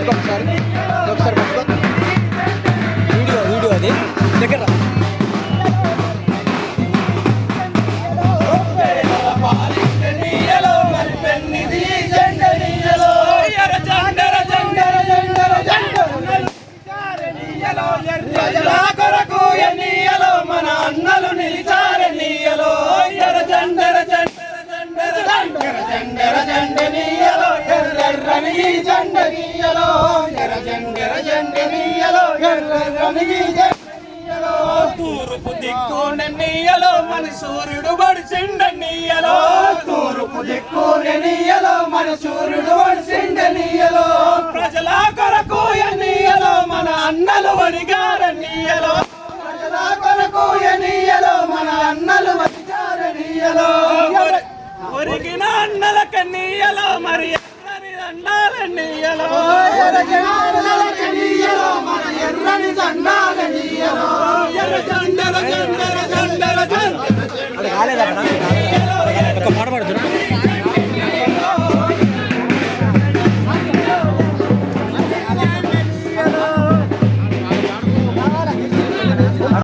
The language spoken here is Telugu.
ఒకసారి వీడియో అది దగ్గర మన అన్నలు నిలిచారనీయలో జండర జండర జండర జండర జండనీయలో ఎర్రని జండనీయలో జండర జండనీయలో ఎర్రని జండనీయలో తూర్పు దిక్కునీయలో మన సూర్యుడు బడిసిండనీయలో తూర్పు దిక్కునీయలో మన సూర్యుడు బడిసిండనీయలో ప్రజల కొరకు ఎన్నీయలో మన అన్నలు వడిగారనీయలో కొరకు ఎనీయలో మన అన్నలు మరిచారనీయలో ఒరిగిన అన్నల కన్నీయలో మరి ఎర్రని దండాలనీయలో ఒరిగిన అన్నల కన్నీయలో మన ఎర్రని దండాలనీయలో ఎర్ర జండర జండర జండర జండర ఒక పాట పాడుతున్నా